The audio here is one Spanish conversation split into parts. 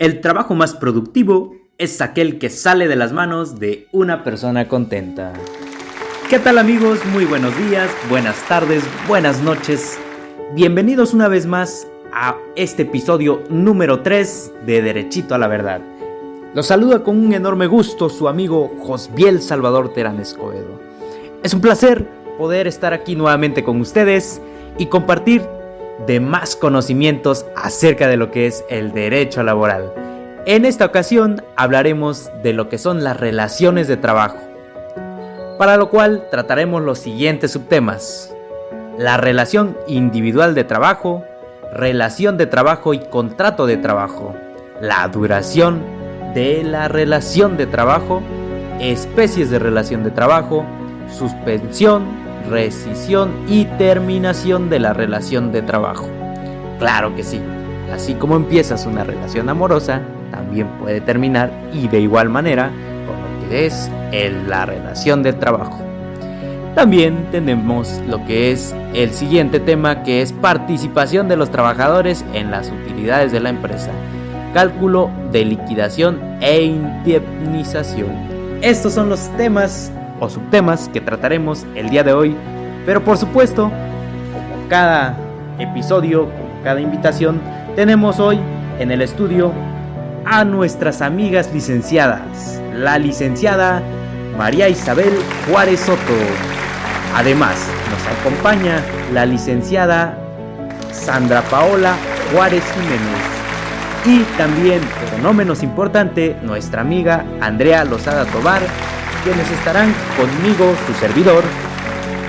El trabajo más productivo es aquel que sale de las manos de una persona contenta. ¿Qué tal, amigos? Muy buenos días, buenas tardes, buenas noches. Bienvenidos una vez más a este episodio número 3 de Derechito a la Verdad. Los saluda con un enorme gusto su amigo Josbiel Salvador Terán Escobedo. Es un placer poder estar aquí nuevamente con ustedes y compartir de más conocimientos acerca de lo que es el derecho laboral. En esta ocasión hablaremos de lo que son las relaciones de trabajo, para lo cual trataremos los siguientes subtemas: la relación individual de trabajo, relación de trabajo y contrato de trabajo, la duración de la relación de trabajo, especies de relación de trabajo, suspensión, rescisión y terminación de la relación de trabajo. Claro que sí, así como empiezas una relación amorosa, también puede terminar, y de igual manera con lo que es la relación de trabajo. También tenemos lo que es el siguiente tema, que es participación de los trabajadores en las utilidades de la empresa, cálculo de liquidación e indemnización. Estos son los temas o subtemas que trataremos el día de hoy, pero por supuesto, como cada episodio, como cada invitación, tenemos hoy en el estudio a nuestras amigas licenciadas, la licenciada María Isabel Juárez Soto. Además, nos acompaña la licenciada Sandra Paola Juárez Jiménez. Y también, pero no menos importante, nuestra amiga Andrea Lozada Tobar, quienes estarán conmigo, su servidor,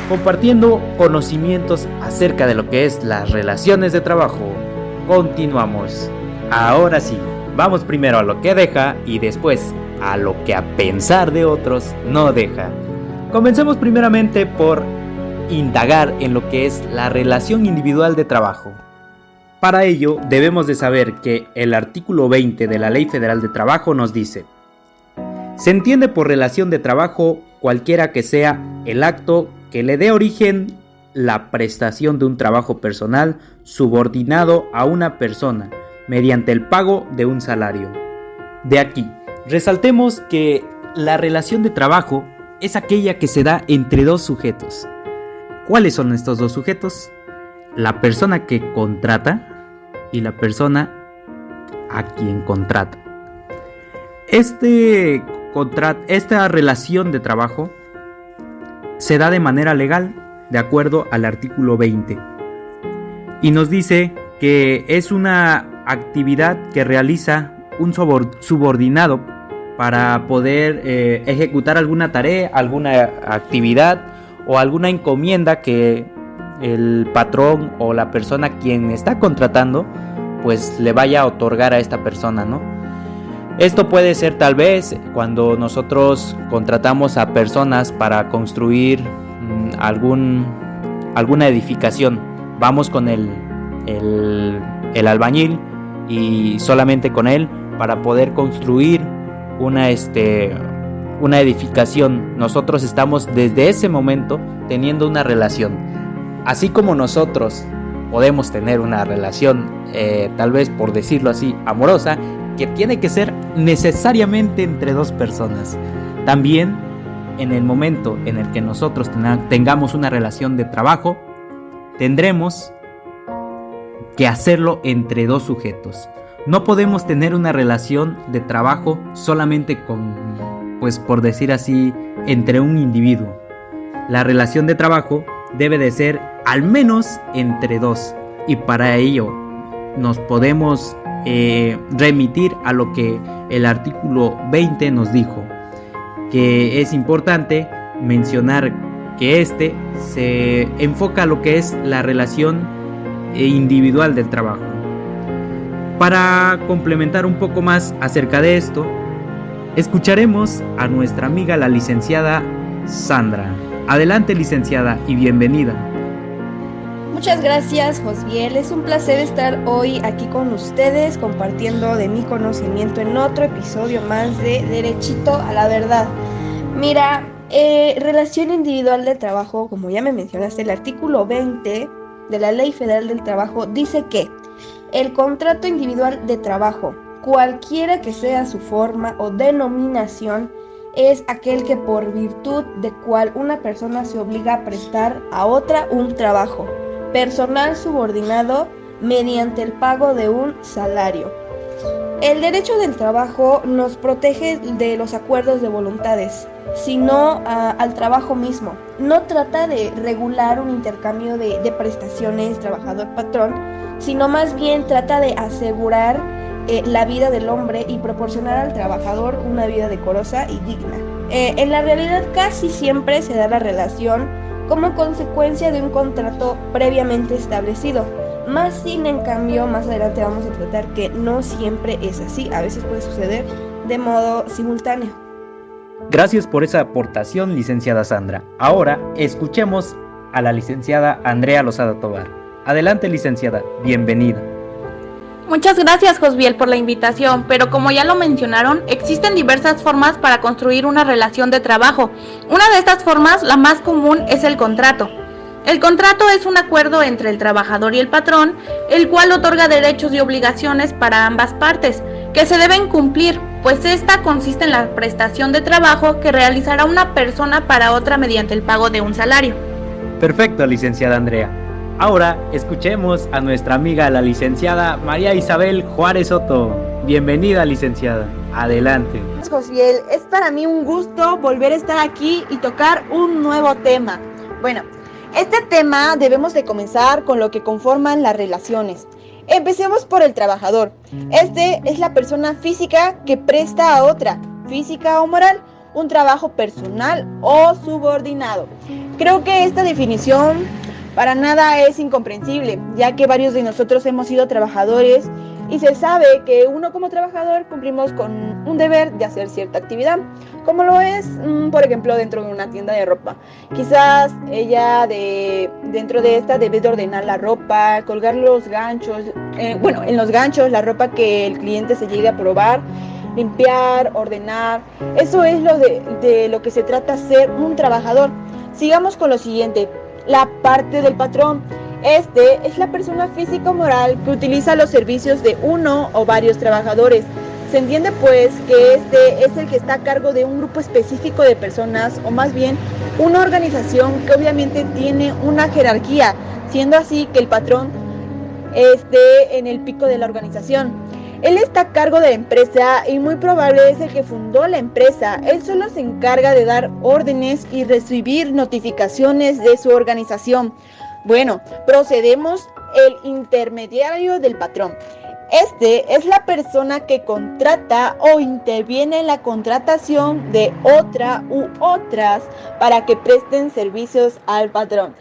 compartiendo conocimientos acerca de lo que es las relaciones de trabajo. Continuamos. Ahora sí, vamos primero a lo que deja y después a lo que a pensar de otros no deja. Comencemos primeramente por indagar en lo que es la relación individual de trabajo. Para ello, debemos de saber que el artículo 20 de la Ley Federal de Trabajo nos dice: se entiende por relación de trabajo cualquiera que sea el acto que le dé origen la prestación de un trabajo personal subordinado a una persona mediante el pago de un salario. De aquí, resaltemos que la relación de trabajo es aquella que se da entre dos sujetos. ¿Cuáles son estos dos sujetos? La persona que contrata y la persona a quien contrata. Esta relación de trabajo se da de manera legal de acuerdo al artículo 20 y nos dice que es una actividad que realiza un subordinado para poder ejecutar alguna tarea, alguna actividad o alguna encomienda que el patrón o la persona quien está contratando pues le vaya a otorgar a esta persona, ¿no? Esto puede ser tal vez cuando nosotros contratamos a personas para construir alguna edificación. Vamos con el albañil y solamente con él para poder construir una edificación. Nosotros estamos desde ese momento teniendo una relación. Así como nosotros podemos tener una relación, tal vez por decirlo así, amorosa, que tiene que ser necesariamente entre dos personas. También en el momento en el que nosotros tengamos una relación de trabajo, tendremos que hacerlo entre dos sujetos. No podemos tener una relación de trabajo solamente con, pues por decir así, entre un individuo. La relación de trabajo debe de ser al menos entre dos, y para ello nos podemos remitir a lo que el artículo 20 nos dijo, que es importante mencionar que se enfoca a lo que es la relación individual del trabajo. Para complementar un poco más acerca de esto, escucharemos a nuestra amiga la licenciada Sandra. Adelante, licenciada, y bienvenida. Muchas gracias, Josbiel. Es un placer estar hoy aquí con ustedes compartiendo de mi conocimiento en otro episodio más de Derechito a la Verdad. Mira, relación individual de trabajo, como ya me mencionaste, el artículo 20 de la Ley Federal del Trabajo dice que el contrato individual de trabajo cualquiera que sea su forma o denominación, es aquel que por virtud de cual una persona se obliga a prestar a otra un trabajo personal subordinado mediante el pago de un salario. El derecho del trabajo nos protege de los acuerdos de voluntades, sino al trabajo mismo. No trata de regular un intercambio de prestaciones trabajador-patrón, sino más bien trata de asegurar la vida del hombre y proporcionar al trabajador una vida decorosa y digna. En la realidad casi siempre se da la relación como consecuencia de un contrato previamente establecido. Más sin en cambio, más adelante vamos a tratar que no siempre es así, a veces puede suceder de modo simultáneo. Gracias por esa aportación, licenciada Sandra. Ahora escuchemos a la licenciada Andrea Lozada Tovar. Adelante, licenciada, bienvenida. Muchas gracias, Josbiel, por la invitación, pero como ya lo mencionaron, existen diversas formas para construir una relación de trabajo. Una de estas formas, la más común, es el contrato. El contrato es un acuerdo entre el trabajador y el patrón, el cual otorga derechos y obligaciones para ambas partes, que se deben cumplir, pues esta consiste en la prestación de trabajo que realizará una persona para otra mediante el pago de un salario. Perfecto, licenciada Andrea. Ahora escuchemos a nuestra amiga, la licenciada María Isabel Juárez Soto. Bienvenida, licenciada. Adelante. Josbiel, es para mí un gusto volver a estar aquí y tocar un nuevo tema. Bueno, este tema debemos de comenzar con lo que conforman las relaciones. Empecemos por el trabajador. Este es la persona física que presta a otra, física o moral, un trabajo personal o subordinado. Creo que esta definición para nada es incomprensible, ya que varios de nosotros hemos sido trabajadores y se sabe que uno como trabajador cumplimos con un deber de hacer cierta actividad, como lo es, por ejemplo, dentro de una tienda de ropa. Quizás ella dentro de esta debe de ordenar la ropa, colgar los ganchos, en los ganchos la ropa que el cliente se llegue a probar, limpiar, ordenar. Eso es de lo que se trata ser un trabajador. Sigamos con lo siguiente. La parte del patrón. Este es la persona física o moral que utiliza los servicios de uno o varios trabajadores. Se entiende pues que este es el que está a cargo de un grupo específico de personas, o más bien una organización que obviamente tiene una jerarquía, siendo así que el patrón esté en el pico de la organización. Él está a cargo de la empresa y muy probable es el que fundó la empresa. Él solo se encarga de dar órdenes y recibir notificaciones de su organización. Bueno, procedemos el intermediario del patrón. Este es la persona que contrata o interviene en la contratación de otra u otras para que presten servicios al patrón.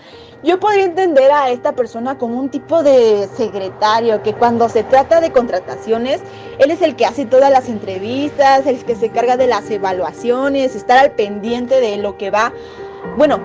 Yo podría entender a esta persona como un tipo de secretario que cuando se trata de contrataciones, él es el que hace todas las entrevistas, el que se encarga de las evaluaciones, estar al pendiente de lo que va,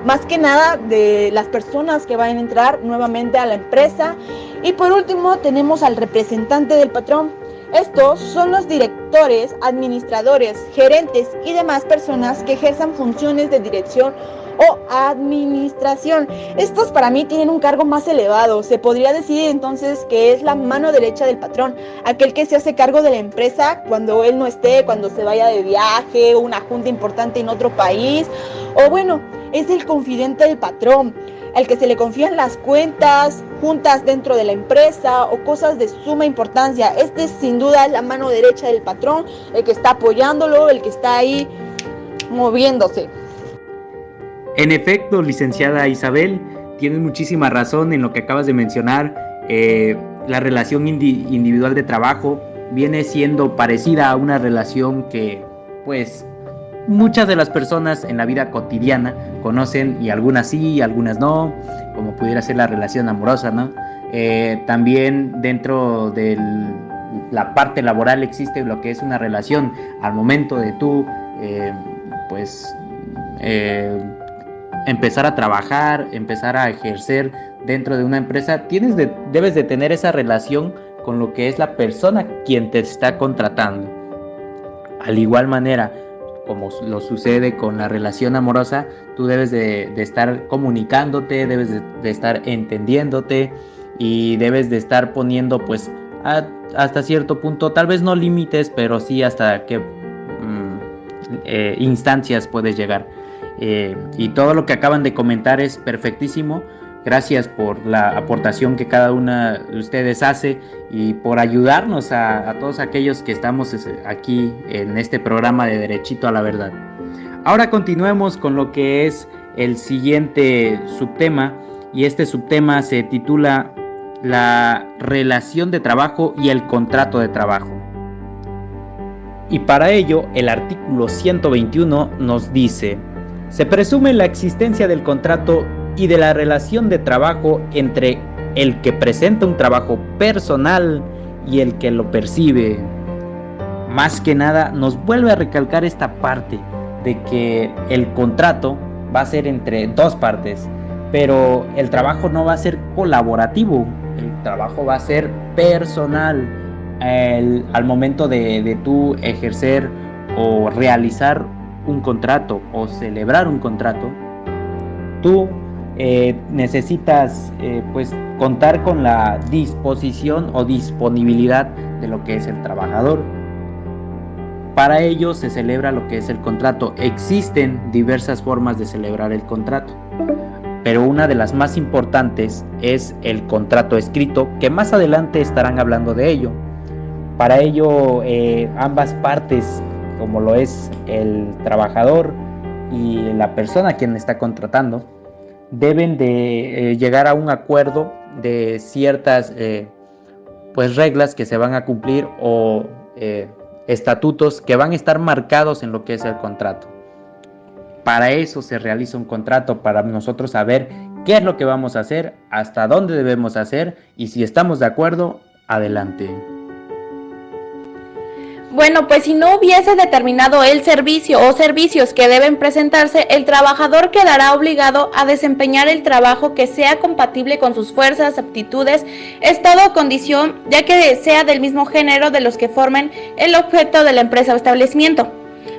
más que nada de las personas que van a entrar nuevamente a la empresa. Y por último tenemos al representante del patrón. Estos son los directores, administradores, gerentes y demás personas que ejerzan funciones de dirección o administración. Estos para mí tienen un cargo más elevado. Se podría decir entonces que es la mano derecha del patrón, aquel que se hace cargo de la empresa cuando él no esté, cuando se vaya de viaje o una junta importante en otro país, o es el confidente del patrón, al que se le confían las cuentas, juntas dentro de la empresa o cosas de suma importancia. Este es sin duda la mano derecha del patrón, el que está apoyándolo, el que está ahí moviéndose. En efecto, licenciada Isabel, tienes muchísima razón en lo que acabas de mencionar. La relación individual de trabajo viene siendo parecida a una relación que, muchas de las personas en la vida cotidiana conocen, y algunas sí y algunas no, como pudiera ser la relación amorosa, ¿no? También dentro de la parte laboral existe lo que es una relación al momento de tú, empezar a trabajar, empezar a ejercer dentro de una empresa. Debes de tener esa relación con lo que es la persona quien te está contratando. Al igual manera, como lo sucede con la relación amorosa, tú debes de estar comunicándote, debes de estar entendiéndote y debes de estar poniendo hasta cierto punto, tal vez no límites, pero sí hasta qué instancias puedes llegar. Y todo lo que acaban de comentar es perfectísimo. Gracias por la aportación que cada una de ustedes hace y por ayudarnos a todos aquellos que estamos aquí en este programa de Derechito a la Verdad. Ahora continuemos con lo que es el siguiente subtema, y este subtema se titula La relación de trabajo y el contrato de trabajo. Y para ello, el artículo 121 nos dice: se presume la existencia del contrato y de la relación de trabajo entre el que presenta un trabajo personal y el que lo percibe. Más que nada, nos vuelve a recalcar esta parte de que el contrato va a ser entre dos partes, pero el trabajo no va a ser colaborativo, el trabajo va a ser personal. Al momento de tú ejercer o realizar un contrato o celebrar un contrato, tú necesitas pues contar con la disposición o disponibilidad de lo que es el trabajador. Para ello se celebra lo que es el contrato. Existen diversas formas de celebrar el contrato, pero una de las más importantes es el contrato escrito, que más adelante estarán hablando de ello. Para ello, ambas partes, como lo es el trabajador y la persona a quien está contratando, deben de llegar a un acuerdo de ciertas pues reglas que se van a cumplir o estatutos que van a estar marcados en lo que es el contrato. Para eso se realiza un contrato, para nosotros saber qué es lo que vamos a hacer, hasta dónde debemos hacer, y si estamos de acuerdo, adelante. Bueno, pues si no hubiese determinado el servicio o servicios que deben presentarse, el trabajador quedará obligado a desempeñar el trabajo que sea compatible con sus fuerzas, aptitudes, estado o condición, ya que sea del mismo género de los que formen el objeto de la empresa o establecimiento.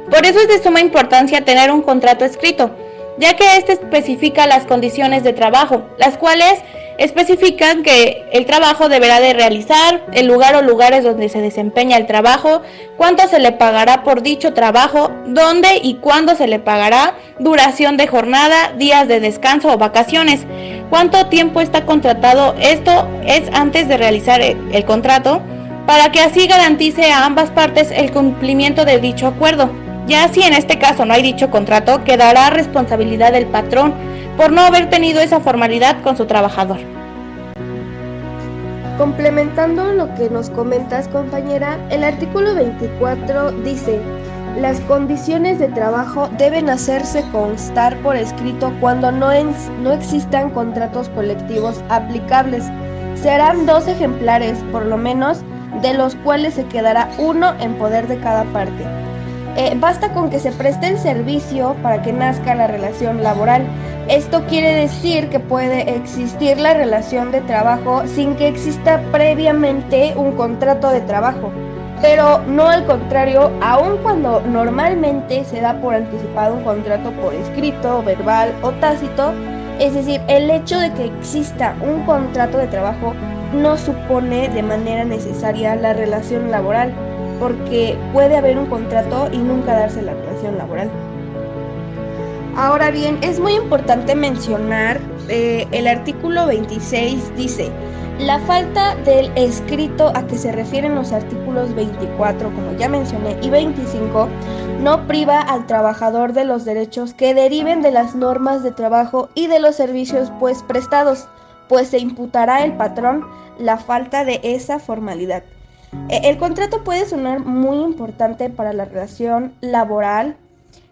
Por eso es de suma importancia tener un contrato escrito, ya que este especifica las condiciones de trabajo, las cuales especifican que el trabajo deberá de realizar, el lugar o lugares donde se desempeña el trabajo, cuánto se le pagará por dicho trabajo, dónde y cuándo se le pagará, duración de jornada, días de descanso o vacaciones, cuánto tiempo está contratado. Esto es antes de realizar el contrato, para que así garantice a ambas partes el cumplimiento de dicho acuerdo. Ya si en este caso no hay dicho contrato, quedará a responsabilidad del patrón por no haber tenido esa formalidad con su trabajador. Complementando lo que nos comentas, compañera, el artículo 24 dice: las condiciones de trabajo deben hacerse constar por escrito cuando no existan contratos colectivos aplicables. Serán 2 ejemplares, por lo menos, de los cuales se quedará uno en poder de cada parte. Basta con que se preste el servicio para que nazca la relación laboral. Esto quiere decir que puede existir la relación de trabajo sin que exista previamente un contrato de trabajo, pero no al contrario, aun cuando normalmente se da por anticipado un contrato por escrito, verbal o tácito. Es decir, el hecho de que exista un contrato de trabajo no supone de manera necesaria la relación laboral, porque puede haber un contrato y nunca darse la relación laboral. Ahora bien, es muy importante mencionar, el artículo 26 dice: la falta del escrito a que se refieren los artículos 24, como ya mencioné, y 25, no priva al trabajador de los derechos que deriven de las normas de trabajo y de los servicios pues prestados, pues se imputará al patrón la falta de esa formalidad. El contrato puede sonar muy importante para la relación laboral.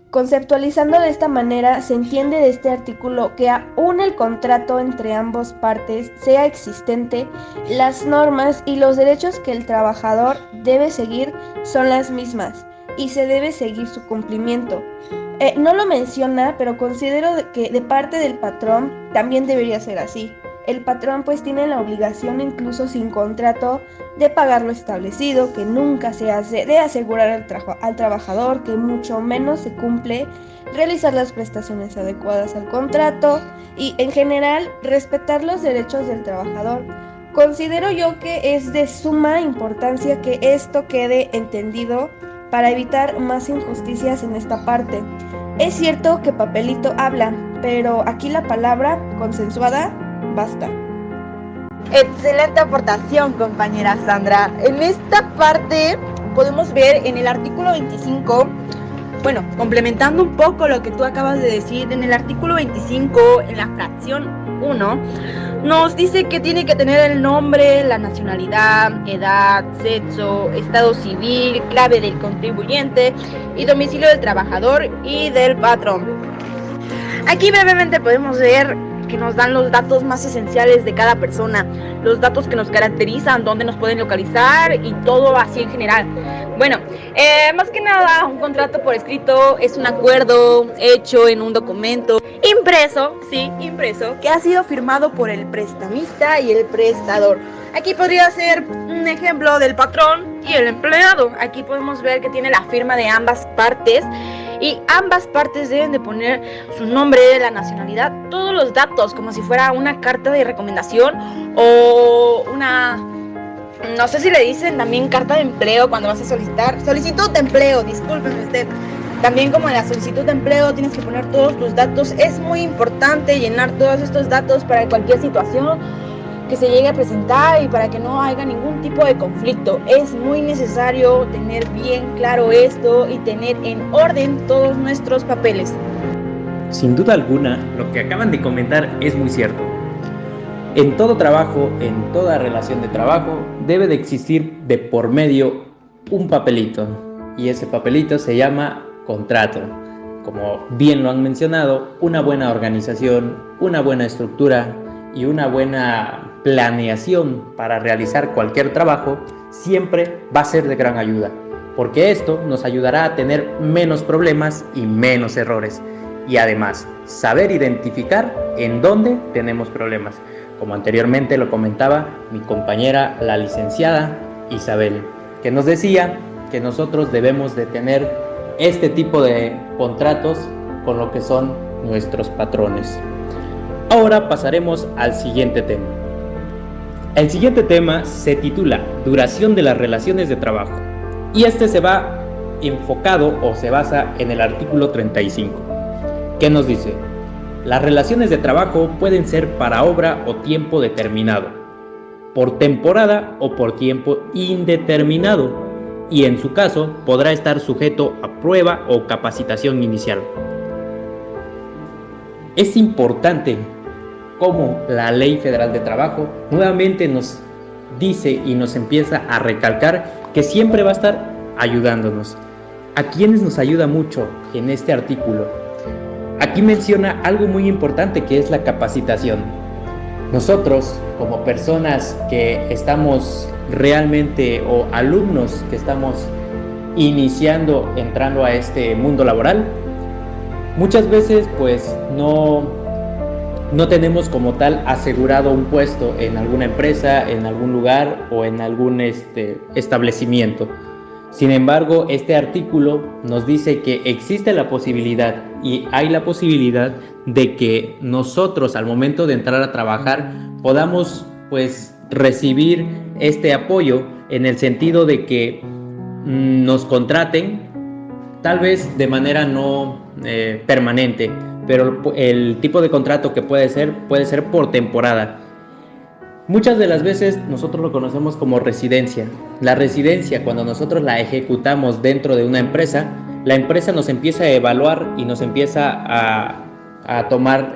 Conceptualizando de esta manera, se entiende de este artículo que aún el contrato entre ambas partes sea existente, las normas y los derechos que el trabajador debe seguir son las mismas y se debe seguir su cumplimiento. No lo menciona, pero considero que de parte del patrón también debería ser así. El patrón pues tiene la obligación, incluso sin contrato, de pagar lo establecido, que nunca se hace, de asegurar al trabajador, que mucho menos se cumple, realizar las prestaciones adecuadas al contrato y en general respetar los derechos del trabajador. Considero yo que es de suma importancia que esto quede entendido para evitar más injusticias en esta parte. Es cierto que papelito habla, pero aquí la palabra consensuada basta. Excelente aportación, compañera Sandra. En esta parte podemos ver en el artículo 25, bueno, complementando un poco lo que tú acabas de decir, en el artículo 25, en la fracción 1, nos dice que tiene que tener el nombre, la nacionalidad, edad, sexo, estado civil, clave del contribuyente y domicilio del trabajador y del patrón. Aquí brevemente podemos ver que nos dan los datos más esenciales de cada persona, los datos que nos caracterizan, dónde nos pueden localizar y todo así en general. Bueno, más que nada, un contrato por escrito es un acuerdo hecho en un documento impreso, que ha sido firmado por el prestamista y el prestador. Aquí podría ser un ejemplo del patrón y el empleado. Aquí podemos ver que tiene la firma de ambas partes y ambas partes deben de poner su nombre, la nacionalidad, todos los datos, como si fuera una carta de recomendación o una, no sé si le dicen también carta de empleo cuando vas a solicitar, solicitud de empleo, discúlpeme usted. También como en la solicitud de empleo tienes que poner todos tus datos. Es muy importante llenar todos estos datos para cualquier situación que se llegue a presentar y para que no haya ningún tipo de conflicto. Es muy necesario tener bien claro esto y tener en orden todos nuestros papeles. Sin duda alguna, lo que acaban de comentar es muy cierto. En todo trabajo, en toda relación de trabajo, debe de existir de por medio un papelito. Y ese papelito se llama contrato. Como bien lo han mencionado, una buena organización, una buena estructura y una buena planeación para realizar cualquier trabajo siempre va a ser de gran ayuda, porque esto nos ayudará a tener menos problemas y menos errores, y además saber identificar en dónde tenemos problemas, como anteriormente lo comentaba mi compañera la licenciada Isabel, que nos decía que nosotros debemos de tener este tipo de contratos con lo que son nuestros patrones. Ahora pasaremos al siguiente tema. El siguiente tema se titula Duración de las relaciones de trabajo, y este se va enfocado o se basa en el artículo 35, que nos dice: las relaciones de trabajo pueden ser para obra o tiempo determinado, por temporada o por tiempo indeterminado, y en su caso podrá estar sujeto a prueba o capacitación inicial. Es importante cómo la Ley Federal de Trabajo nuevamente nos dice y nos empieza a recalcar que siempre va a estar ayudándonos. ¿A quiénes nos ayuda mucho en este artículo? Aquí menciona algo muy importante, que es la capacitación. Nosotros, como personas que estamos realmente, o alumnos que estamos iniciando, entrando a este mundo laboral, muchas veces pues no tenemos como tal asegurado un puesto en alguna empresa, en algún lugar o en algún establecimiento. Sin embargo, este artículo nos dice que existe la posibilidad, y hay la posibilidad de que nosotros al momento de entrar a trabajar podamos pues recibir este apoyo, en el sentido de que nos contraten, tal vez de manera no permanente, pero el tipo de contrato que puede ser por temporada. Muchas de las veces nosotros lo conocemos como residencia. La residencia, cuando nosotros la ejecutamos dentro de una empresa, la empresa nos empieza a evaluar y nos empieza a tomar,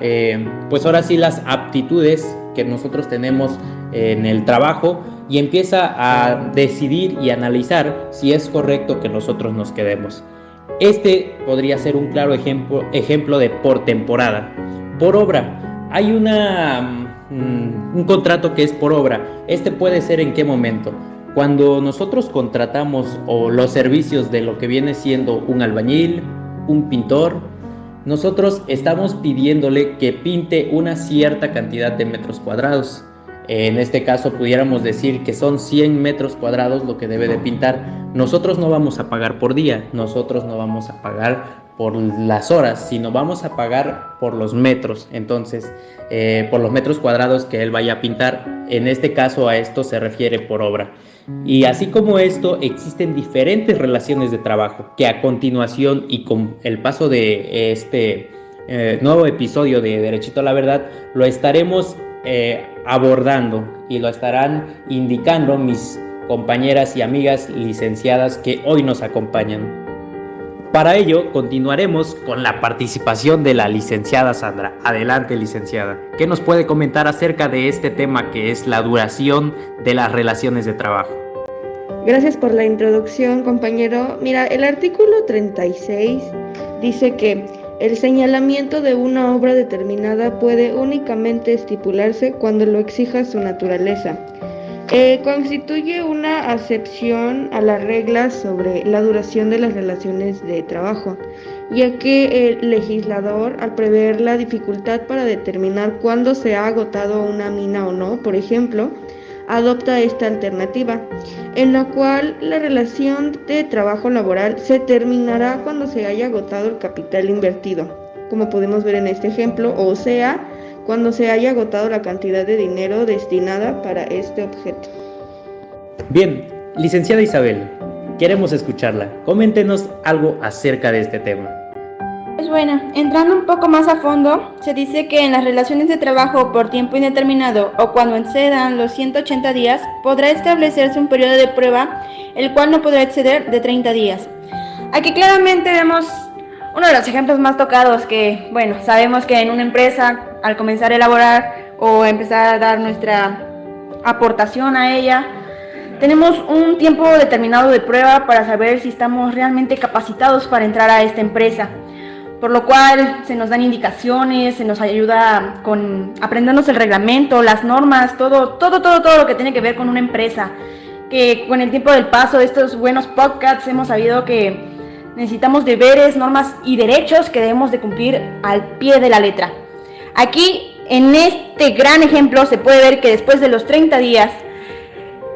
pues ahora sí, las aptitudes que nosotros tenemos en el trabajo, y empieza a decidir y analizar si es correcto que nosotros nos quedemos. Este podría ser un claro ejemplo de por temporada. Por obra, hay un contrato que es por obra. Este puede ser en qué momento. Cuando nosotros contratamos o los servicios de lo que viene siendo un albañil, un pintor, nosotros estamos pidiéndole que pinte una cierta cantidad de metros cuadrados. En este caso pudiéramos decir que son 100 metros cuadrados lo que debe de pintar. Nosotros no vamos a pagar por día, nosotros no vamos a pagar por las horas, sino vamos a pagar por los metros. Entonces, por los metros cuadrados que él vaya a pintar. En este caso, a esto se refiere por obra. Y así como esto, existen diferentes relaciones de trabajo que a continuación y con el paso de este nuevo episodio de Derechito a la Verdad, lo estaremos abordando y lo estarán indicando mis compañeras y amigas licenciadas que hoy nos acompañan. Para ello, continuaremos con la participación de la licenciada Sandra. Adelante, licenciada. ¿Qué nos puede comentar acerca de este tema que es la duración de las relaciones de trabajo? Gracias por la introducción, compañero. Mira, el artículo 36 dice que el señalamiento de una obra determinada puede únicamente estipularse cuando lo exija su naturaleza. Constituye una acepción a las reglas sobre la duración de las relaciones de trabajo, ya que el legislador, al prever la dificultad para determinar cuándo se ha agotado una mina o no, por ejemplo, adopta esta alternativa, en la cual la relación de trabajo laboral se terminará cuando se haya agotado el capital invertido, como podemos ver en este ejemplo, o sea, cuando se haya agotado la cantidad de dinero destinada para este objeto. Bien, licenciada Isabel, queremos escucharla. Coméntenos algo acerca de este tema. Pues bueno, entrando un poco más a fondo, se dice que en las relaciones de trabajo por tiempo indeterminado o cuando excedan los 180 días, podrá establecerse un periodo de prueba, el cual no podrá exceder de 30 días. Aquí claramente vemos uno de los ejemplos más tocados que, bueno, sabemos que en una empresa, al comenzar a elaborar o empezar a dar nuestra aportación a ella, tenemos un tiempo determinado de prueba para saber si estamos realmente capacitados para entrar a esta empresa. Por lo cual se nos dan indicaciones, se nos ayuda con aprendernos el reglamento, las normas, todo lo que tiene que ver con una empresa. Que con el tiempo del paso de estos buenos podcasts hemos sabido que necesitamos deberes, normas y derechos que debemos de cumplir al pie de la letra. Aquí, en este gran ejemplo, se puede ver que después de los 30 días,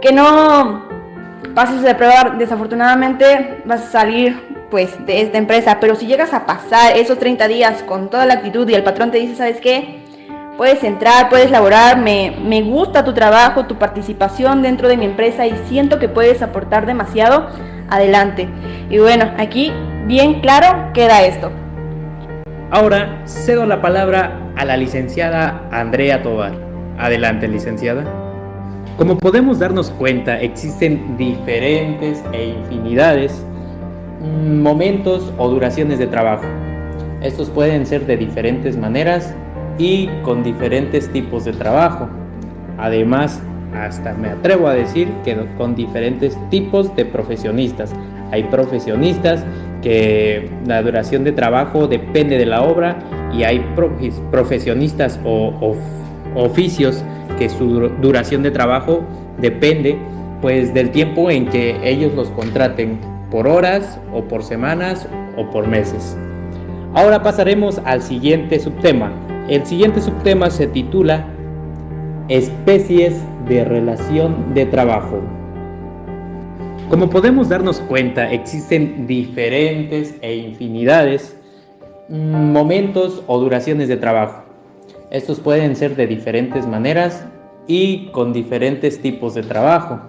que no pases de prueba, desafortunadamente vas a salir pues de esta empresa, pero si llegas a pasar esos 30 días con toda la actitud y el patrón te dice, ¿sabes qué? Puedes entrar, puedes laborar, me gusta tu trabajo, tu participación dentro de mi empresa y siento que puedes aportar demasiado, adelante. Y bueno, aquí bien claro queda esto. Ahora cedo la palabra a la licenciada Andrea Tovar. Adelante, licenciada. Como podemos darnos cuenta, existen diferentes e infinidades momentos o duraciones de trabajo. Estos pueden ser de diferentes maneras y con diferentes tipos de trabajo. Además, hasta me atrevo a decir que con diferentes tipos de profesionistas. Hay profesionistas que la duración de trabajo depende de la obra y hay profesionistas o oficios que su duración de trabajo depende pues del tiempo en que ellos los contraten, por horas o por semanas o por meses. Ahora pasaremos al siguiente subtema. El siguiente subtema se titula Especies de relación de trabajo. Como podemos darnos cuenta, existen diferentes e infinidades momentos o duraciones de trabajo. Estos pueden ser de diferentes maneras y con diferentes tipos de trabajo.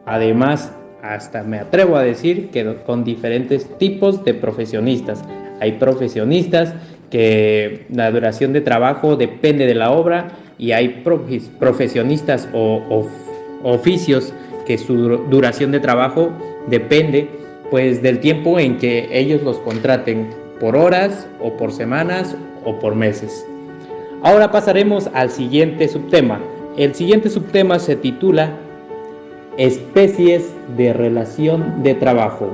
Además, hasta me atrevo a decir que con diferentes tipos de profesionistas. Hay profesionistas que la duración de trabajo depende de la obra y hay profesionistas o oficios que su duración de trabajo depende pues del tiempo en que ellos los contraten, por horas o por semanas o por meses. Ahora pasaremos al siguiente subtema. El siguiente subtema se titula Especies de relación de trabajo.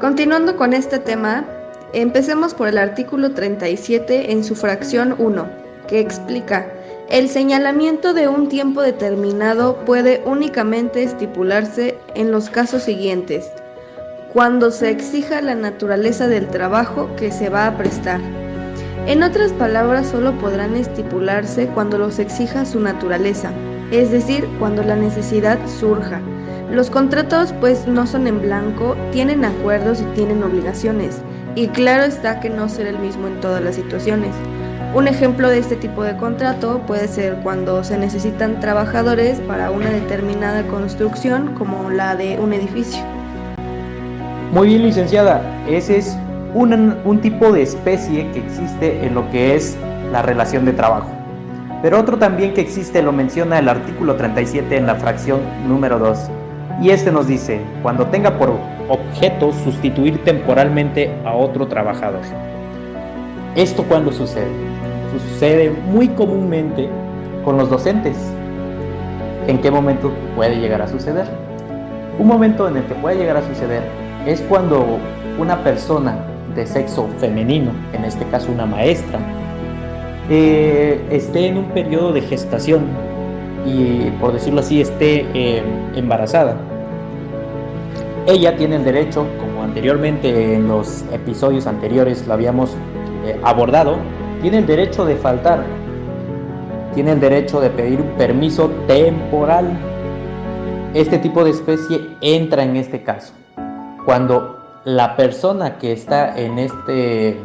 Continuando con este tema, empecemos por el artículo 37 en su fracción 1, que explica: el señalamiento de un tiempo determinado puede únicamente estipularse en los casos siguientes: cuando se exija la naturaleza del trabajo que se va a prestar. En otras palabras, solo podrán estipularse cuando los exija su naturaleza, es decir, cuando la necesidad surja, Los contratos pues no son en blanco, tienen acuerdos y tienen obligaciones, y claro está que no será el mismo en todas las situaciones. Un ejemplo de este tipo de contrato puede ser cuando se necesitan trabajadores para una determinada construcción, como la de un edificio. Muy bien, licenciada, ese es un tipo de especie que existe en lo que es la relación de trabajo. Pero otro también que existe lo menciona el artículo 37 en la fracción número 2. Y este nos dice, cuando tenga por objeto sustituir temporalmente a otro trabajador. ¿Esto cuándo sucede? Sucede muy comúnmente con los docentes. ¿En qué momento puede llegar a suceder? Un momento en el que puede llegar a suceder es cuando una persona de sexo femenino, en este caso una maestra, esté en un periodo de gestación y, por decirlo así, esté embarazada. Ella tiene el derecho, como anteriormente en los episodios anteriores lo habíamos abordado, tiene el derecho de faltar, tiene el derecho de pedir un permiso temporal. Este tipo de especie entra en este caso. Cuando la persona que está en este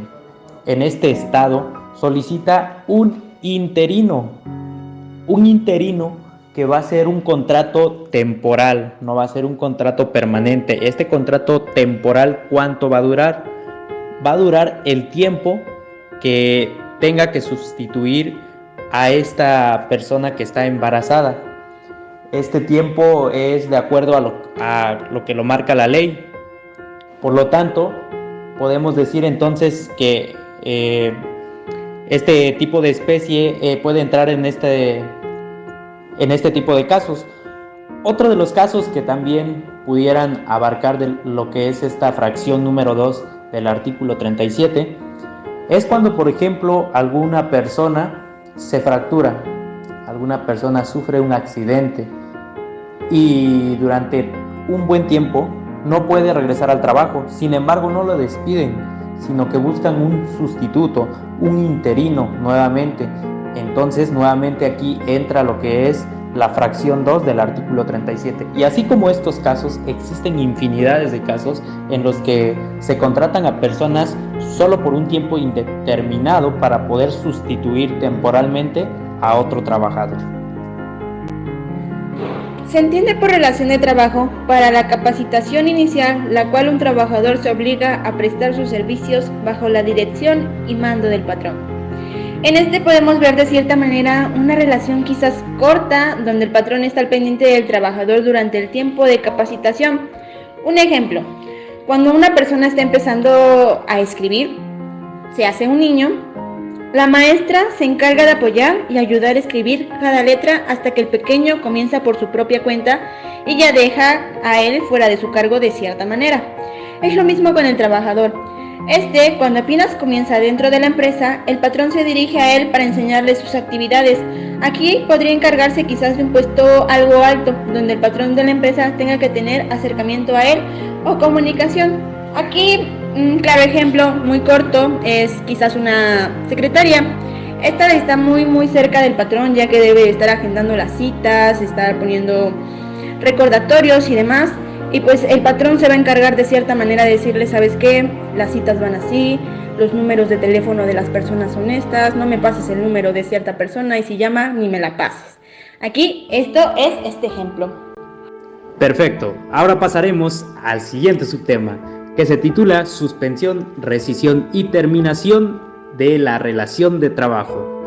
estado solicita un interino que va a ser un contrato temporal, no va a ser un contrato permanente. Este contrato temporal, ¿cuánto va a durar? Va a durar el tiempo que tenga que sustituir a esta persona que está embarazada. Este tiempo es de acuerdo a lo que lo marca la ley. Por lo tanto, podemos decir entonces que este tipo de especie puede entrar en este tipo de casos. Otro de los casos que también pudieran abarcar de lo que es esta fracción número 2 del artículo 37 es cuando, por ejemplo, alguna persona se fractura, alguna persona sufre un accidente y durante un buen tiempo no puede regresar al trabajo. Sin embargo, no lo despiden, sino que buscan un sustituto, un interino nuevamente. Entonces, nuevamente aquí entra lo que es la fracción 2 del artículo 37. Y así como estos casos, existen infinidades de casos en los que se contratan a personas solo por un tiempo indeterminado para poder sustituir temporalmente a otro trabajador. Se entiende por relación de trabajo para la capacitación inicial, la cual un trabajador se obliga a prestar sus servicios bajo la dirección y mando del patrón. En este podemos ver de cierta manera una relación quizás corta, donde el patrón está al pendiente del trabajador durante el tiempo de capacitación. Un ejemplo, cuando una persona está empezando a escribir, se hace un niño, la maestra se encarga de apoyar y ayudar a escribir cada letra hasta que el pequeño comienza por su propia cuenta y ya deja a él fuera de su cargo de cierta manera. Es lo mismo con el trabajador. Cuando apenas comienza dentro de la empresa, el patrón se dirige a él para enseñarle sus actividades. Aquí podría encargarse quizás de un puesto algo alto, donde el patrón de la empresa tenga que tener acercamiento a él o comunicación. Aquí, un claro ejemplo muy corto es quizás una secretaria. Esta está muy cerca del patrón, ya que debe estar agendando las citas, estar poniendo recordatorios y demás. Y pues el patrón se va a encargar de cierta manera de decirle, ¿sabes qué? Las citas van así, los números de teléfono de las personas son estas, no me pases el número de cierta persona y si llama, ni me la pases. Aquí, esto es este ejemplo. Perfecto, ahora pasaremos al siguiente subtema, que se titula Suspensión, Rescisión y Terminación de la Relación de Trabajo.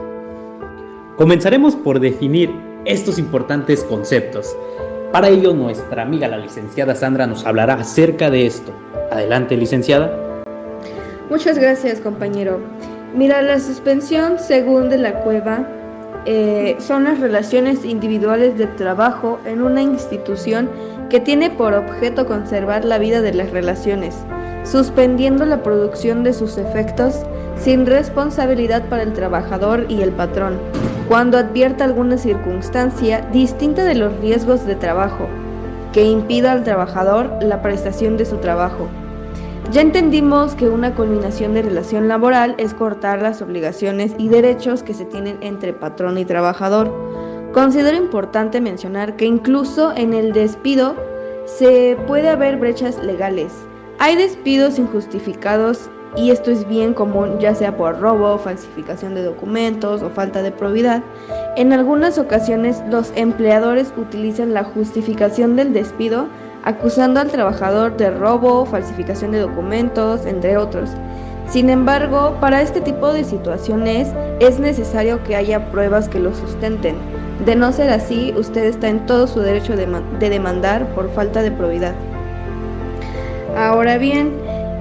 Comenzaremos por definir estos importantes conceptos. Para ello, nuestra amiga la licenciada Sandra nos hablará acerca de esto. Adelante, licenciada. Muchas gracias, compañero. Mira, la suspensión, según de la Cueva, son las relaciones individuales de trabajo en una institución que tiene por objeto conservar la vida de las relaciones, suspendiendo la producción de sus efectos sin responsabilidad para el trabajador y el patrón, cuando advierta alguna circunstancia distinta de los riesgos de trabajo que impida al trabajador la prestación de su trabajo. Ya entendimos que una culminación de relación laboral es cortar las obligaciones y derechos que se tienen entre patrón y trabajador. Considero importante mencionar que incluso en el despido se puede haber brechas legales. Hay despidos injustificados y esto es bien común, ya sea por robo, falsificación de documentos o falta de probidad. En algunas ocasiones los empleadores utilizan la justificación del despido acusando al trabajador de robo, falsificación de documentos, entre otros. Sin embargo, para este tipo de situaciones es necesario que haya pruebas que lo sustenten. De no ser así, usted está en todo su derecho de demandar por falta de probidad. Ahora bien,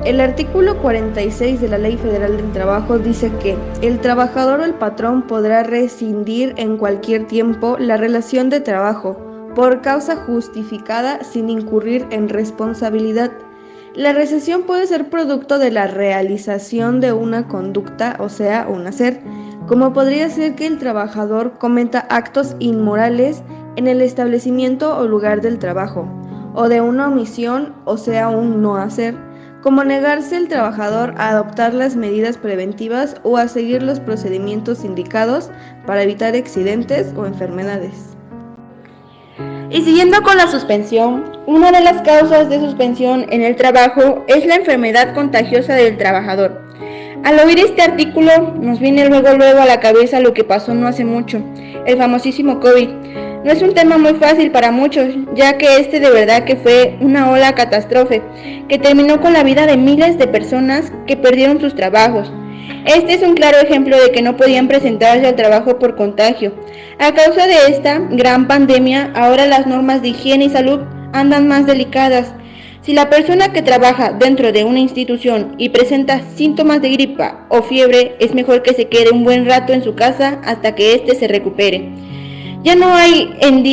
el artículo 46 de la Ley Federal del Trabajo dice que el trabajador o el patrón podrá rescindir en cualquier tiempo la relación de trabajo por causa justificada sin incurrir en responsabilidad. La rescisión puede ser producto de la realización de una conducta, o sea, un hacer, como podría ser que el trabajador cometa actos inmorales en el establecimiento o lugar del trabajo, o de una omisión, o sea, un no hacer, como negarse el trabajador a adoptar las medidas preventivas o a seguir los procedimientos indicados para evitar accidentes o enfermedades. Y siguiendo con la suspensión, una de las causas de suspensión en el trabajo es la enfermedad contagiosa del trabajador. Al oír este artículo nos viene luego a la cabeza lo que pasó no hace mucho, el famosísimo COVID. No es un tema muy fácil para muchos, ya que de verdad que fue una ola catástrofe que terminó con la vida de miles de personas que perdieron sus trabajos. Este es un claro ejemplo de que no podían presentarse al trabajo por contagio. A causa de esta gran pandemia, ahora las normas de higiene y salud andan más delicadas. Si la persona que trabaja dentro de una institución y presenta síntomas de gripa o fiebre, es mejor que se quede un buen rato en su casa hasta que se recupere. Ya no hay hoy en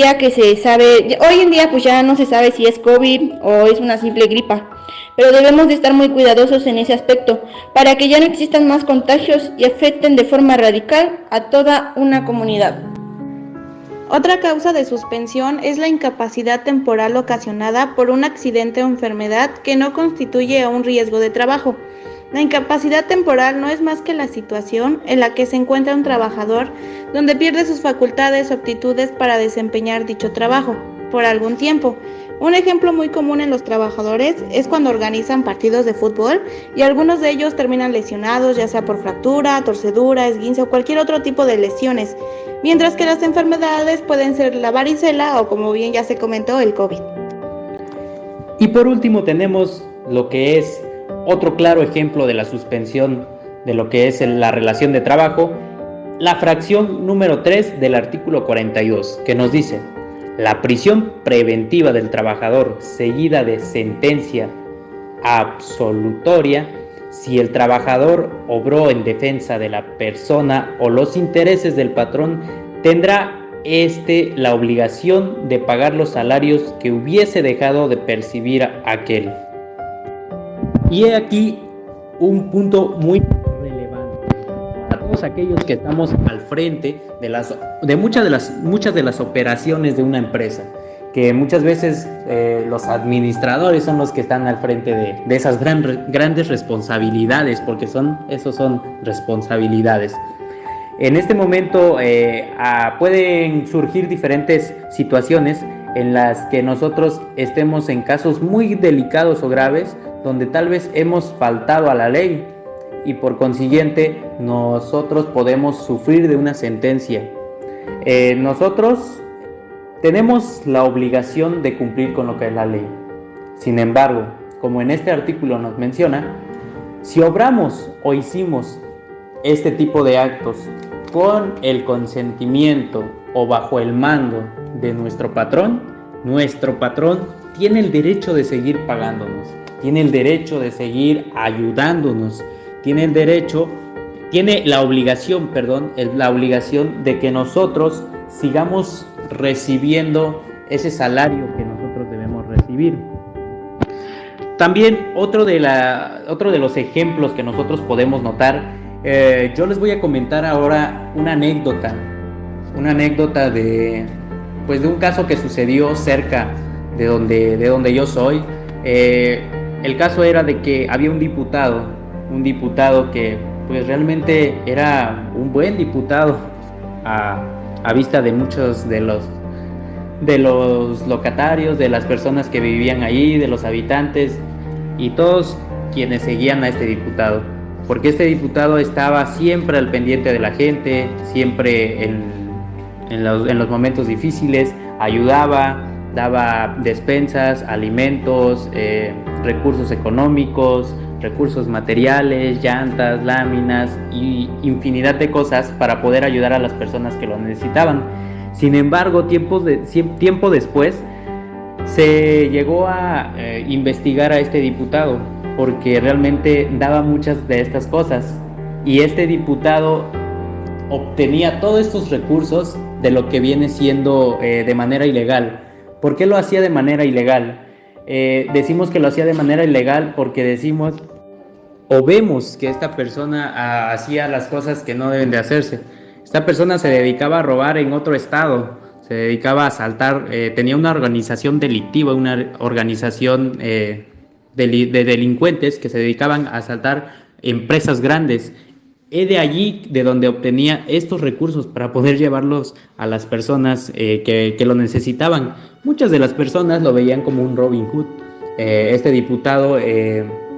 día pues ya no se sabe si es COVID o es una simple gripa, pero debemos de estar muy cuidadosos en ese aspecto para que ya no existan más contagios y afecten de forma radical a toda una comunidad. Otra causa de suspensión es la incapacidad temporal ocasionada por un accidente o enfermedad que no constituye un riesgo de trabajo. La incapacidad temporal no es más que la situación en la que se encuentra un trabajador donde pierde sus facultades o aptitudes para desempeñar dicho trabajo por algún tiempo. Un ejemplo muy común en los trabajadores es cuando organizan partidos de fútbol y algunos de ellos terminan lesionados, ya sea por fractura, torcedura, esguince o cualquier otro tipo de lesiones, mientras que las enfermedades pueden ser la varicela o, como bien ya se comentó, el COVID. Y por último tenemos lo que es otro claro ejemplo de la suspensión de lo que es la relación de trabajo, la fracción número 3 del artículo 42, que nos dice: la prisión preventiva del trabajador seguida de sentencia absolutoria si el trabajador obró en defensa de la persona o los intereses del patrón, tendrá la obligación de pagar los salarios que hubiese dejado de percibir aquel. Y he aquí un punto muy relevante a todos aquellos que estamos al frente de muchas de las operaciones de una empresa, que muchas veces los administradores son los que están al frente de esas grandes responsabilidades, porque esos son responsabilidades. En este momento pueden surgir diferentes situaciones en las que nosotros estemos en casos muy delicados o graves, donde tal vez hemos faltado a la ley y por consiguiente nosotros podemos sufrir de una sentencia. Nosotros tenemos la obligación de cumplir con lo que es la ley. Sin embargo, como en este artículo nos menciona, si obramos o hicimos este tipo de actos con el consentimiento o bajo el mando de nuestro patrón tiene el derecho de seguir pagándonos, tiene el derecho de seguir ayudándonos, tiene la obligación de que nosotros sigamos recibiendo ese salario que nosotros debemos recibir. También otro de los ejemplos que nosotros podemos notar, yo les voy a comentar ahora una anécdota de un caso que sucedió cerca de donde yo soy. El caso era de que había un diputado que pues realmente era un buen diputado a vista de muchos de de los locatarios, de las personas que vivían ahí, de los habitantes y todos quienes seguían a este diputado, porque este diputado estaba siempre al pendiente de la gente, siempre en los momentos difíciles, ayudaba, daba despensas, alimentos, recursos económicos, recursos materiales, llantas, láminas y infinidad de cosas para poder ayudar a las personas que lo necesitaban. Sin embargo, tiempo después se llegó a investigar a este diputado porque realmente daba muchas de estas cosas, y este diputado obtenía todos estos recursos de lo que viene siendo de manera ilegal. ¿Por qué lo hacía de manera ilegal? Decimos que lo hacía de manera ilegal porque decimos o vemos que esta persona hacía las cosas que no deben de hacerse. Esta persona se dedicaba a robar en otro estado, se dedicaba a asaltar, tenía una organización delictiva, una organización de delincuentes que se dedicaban a asaltar empresas grandes. Es de allí de donde obtenía estos recursos para poder llevarlos a las personas que lo necesitaban. Muchas de las personas lo veían como un Robin Hood. Este diputado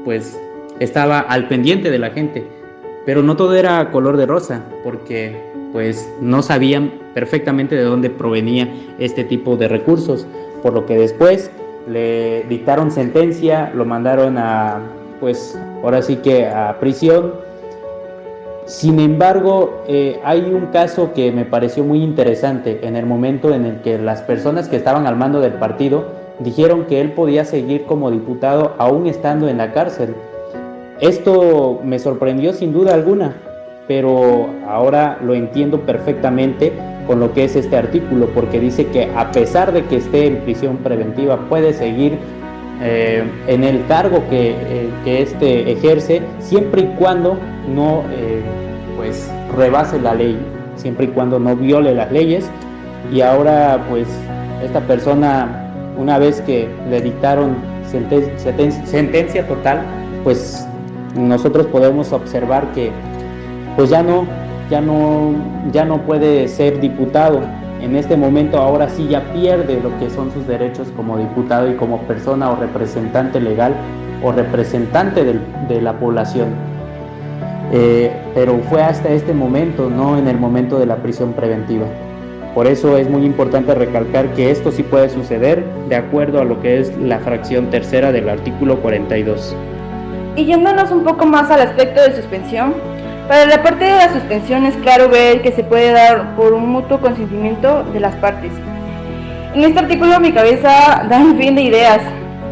pues estaba al pendiente de la gente, pero no todo era color de rosa, porque pues no sabían perfectamente de dónde provenía este tipo de recursos, por lo que después le dictaron sentencia, lo mandaron pues ahora sí que a prisión. Sin embargo, hay un caso que me pareció muy interesante en el momento en el que las personas que estaban al mando del partido dijeron que él podía seguir como diputado aún estando en la cárcel. Esto me sorprendió sin duda alguna, pero ahora lo entiendo perfectamente con lo que es este artículo, porque dice que a pesar de que esté en prisión preventiva puede seguir en el cargo que éste ejerce, siempre y cuando no pues rebase la ley, siempre y cuando no viole las leyes. Y ahora pues esta persona, una vez que le dictaron sentencia total, pues nosotros podemos observar que pues ya no puede ser diputado. En este momento ahora sí ya pierde lo que son sus derechos como diputado y como persona o representante legal o representante de la población. Pero fue hasta este momento, no en el momento de la prisión preventiva. Por eso es muy importante recalcar que esto sí puede suceder de acuerdo a lo que es la fracción tercera del artículo 42. Y yéndonos un poco más al aspecto de suspensión, para la parte de la suspensión es claro ver que se puede dar por un mutuo consentimiento de las partes. En este artículo mi cabeza da un fin de ideas.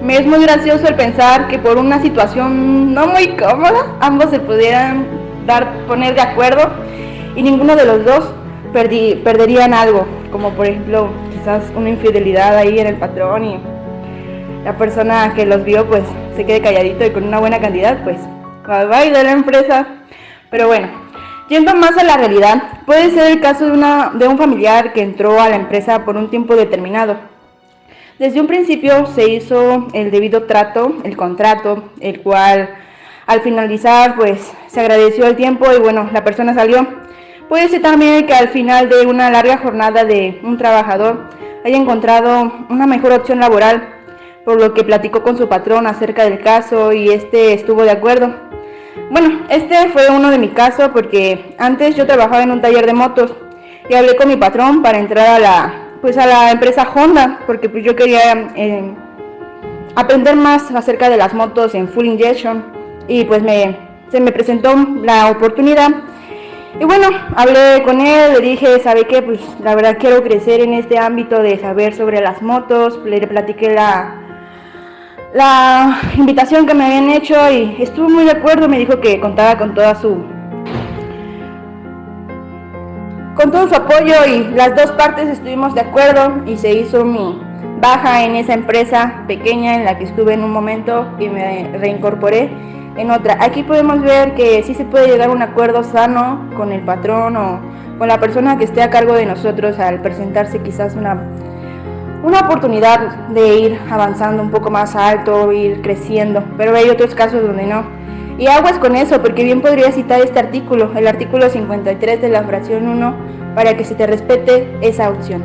Me es muy gracioso el pensar que por una situación no muy cómoda, ambos se pudieran poner de acuerdo y ninguno de los dos perderían algo, como por ejemplo quizás una infidelidad ahí en el patrón y la persona que los vio pues se quede calladito y con una buena cantidad pues bye bye de la empresa. Pero bueno, yendo más a la realidad, puede ser el caso de un familiar que entró a la empresa por un tiempo determinado. Desde un principio se hizo el debido trato, el contrato, el cual al finalizar pues se agradeció el tiempo y bueno, la persona salió. Puede ser también que al final de una larga jornada de un trabajador haya encontrado una mejor opción laboral, por lo que platicó con su patrón acerca del caso y este estuvo de acuerdo. Bueno, este fue uno de mi casos porque antes yo trabajaba en un taller de motos y hablé con mi patrón para entrar a la empresa Honda, porque pues yo quería aprender más acerca de las motos en full injection y pues se me presentó la oportunidad. Y bueno, hablé con él, le dije, ¿sabe qué? Pues la verdad quiero crecer en este ámbito de saber sobre las motos, le platiqué la invitación que me habían hecho y estuvo muy de acuerdo, me dijo que contaba con todo su apoyo y las dos partes estuvimos de acuerdo y se hizo mi baja en esa empresa pequeña en la que estuve en un momento y me reincorporé en otra. Aquí podemos ver que sí se puede llegar a un acuerdo sano con el patrón o con la persona que esté a cargo de nosotros al presentarse quizás una oportunidad de ir avanzando un poco más alto, ir creciendo, pero hay otros casos donde no. Y aguas con eso, porque bien podría citar este artículo, el artículo 53 de la fracción 1, para que se te respete esa opción.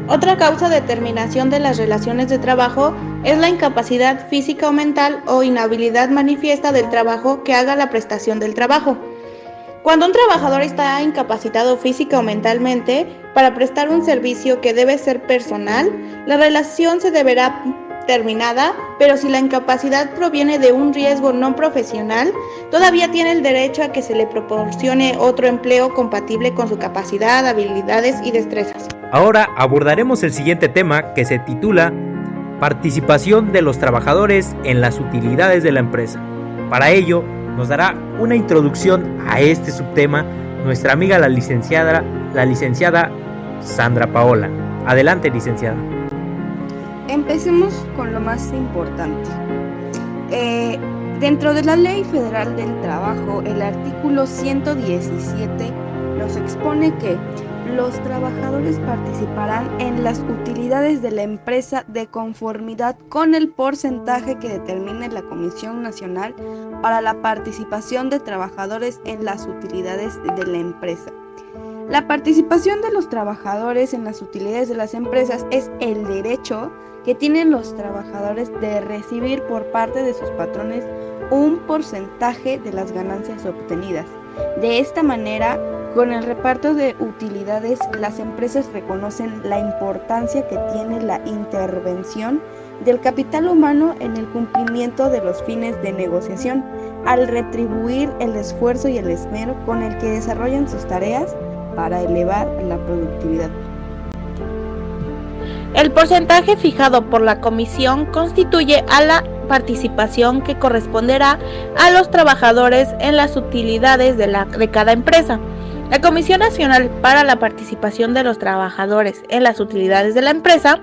Otra causa de terminación de las relaciones de trabajo es la incapacidad física o mental o inhabilidad manifiesta del trabajo que haga la prestación del trabajo. Cuando un trabajador está incapacitado física o mentalmente para prestar un servicio que debe ser personal, la relación se deberá terminada, pero si la incapacidad proviene de un riesgo no profesional, todavía tiene el derecho a que se le proporcione otro empleo compatible con su capacidad, habilidades y destrezas. Ahora abordaremos el siguiente tema, que se titula Participación de los trabajadores en las utilidades de la empresa. Para ello, nos dará una introducción a este subtema nuestra amiga la licenciada Sandra Paola. Adelante, licenciada. Empecemos con lo más importante. Dentro de la Ley Federal del Trabajo, el artículo 117 nos expone que los trabajadores participarán en las utilidades de la empresa de conformidad con el porcentaje que determine la Comisión Nacional para la Participación de Trabajadores en las Utilidades de la Empresa. La participación de los trabajadores en las utilidades de las empresas es el derecho que tienen los trabajadores de recibir por parte de sus patrones un porcentaje de las ganancias obtenidas. De esta manera, con el reparto de utilidades, las empresas reconocen la importancia que tiene la intervención del capital humano en el cumplimiento de los fines de negociación, al retribuir el esfuerzo y el esmero con el que desarrollan sus tareas para elevar la productividad. El porcentaje fijado por la comisión constituye a la participación que corresponderá a los trabajadores en las utilidades de cada empresa. La Comisión Nacional para la Participación de los Trabajadores en las Utilidades de la Empresa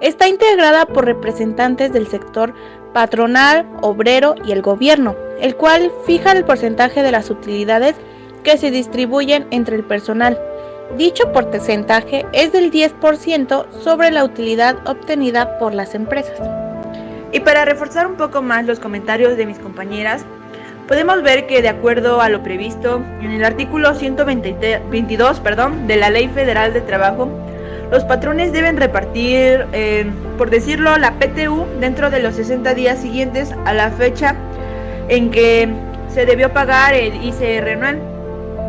está integrada por representantes del sector patronal, obrero y el gobierno, el cual fija el porcentaje de las utilidades que se distribuyen entre el personal. Dicho porcentaje es del 10% sobre la utilidad obtenida por las empresas. Y para reforzar un poco más los comentarios de mis compañeras, podemos ver que de acuerdo a lo previsto en el artículo 122 de la Ley Federal de Trabajo, los patrones deben repartir, por decirlo, la PTU dentro de los 60 días siguientes a la fecha en que se debió pagar el ICR anual.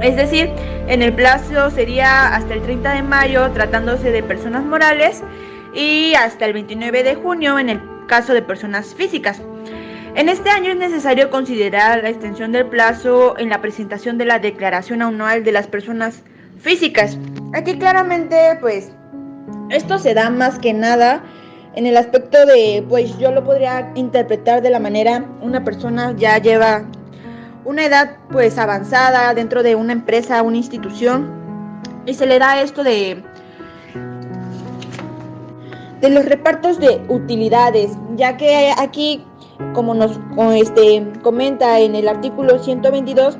Es decir, en el plazo sería hasta el 30 de mayo tratándose de personas morales y hasta el 29 de junio en el caso de personas físicas. En este año es necesario considerar la extensión del plazo en la presentación de la declaración anual de las personas físicas. Aquí claramente, pues, esto se da más que nada en el aspecto de, pues, yo lo podría interpretar de la manera, una persona ya lleva una edad, pues, avanzada dentro de una empresa, una institución, y se le da esto de los repartos de utilidades, ya que aquí, como nos comenta en el artículo 122,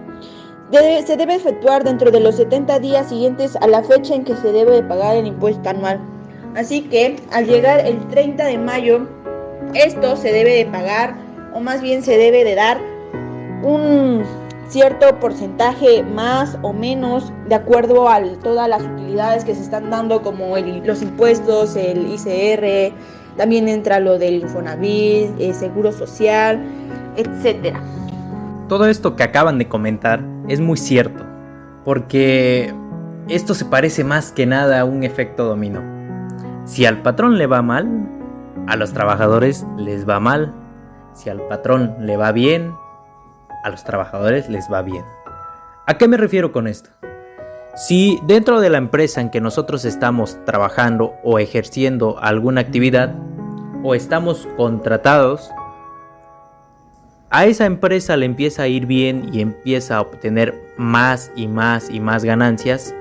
se debe efectuar dentro de los 70 días siguientes a la fecha en que se debe de pagar el impuesto anual. Así que al llegar el 30 de mayo, esto se debe de pagar, o más bien se debe de dar un cierto porcentaje más o menos de acuerdo a todas las utilidades que se están dando, como los impuestos, el ICR, también entra lo del Infonavit, Seguro Social, etcétera. Todo esto que acaban de comentar es muy cierto, porque esto se parece más que nada a un efecto dominó. Si al patrón le va mal, a los trabajadores les va mal. Si al patrón le va bien, a los trabajadores les va bien. ¿A qué me refiero con esto? Si dentro de la empresa en que nosotros estamos trabajando o ejerciendo alguna actividad o estamos contratados, a esa empresa le empieza a ir bien y empieza a obtener más y más y más ganancias,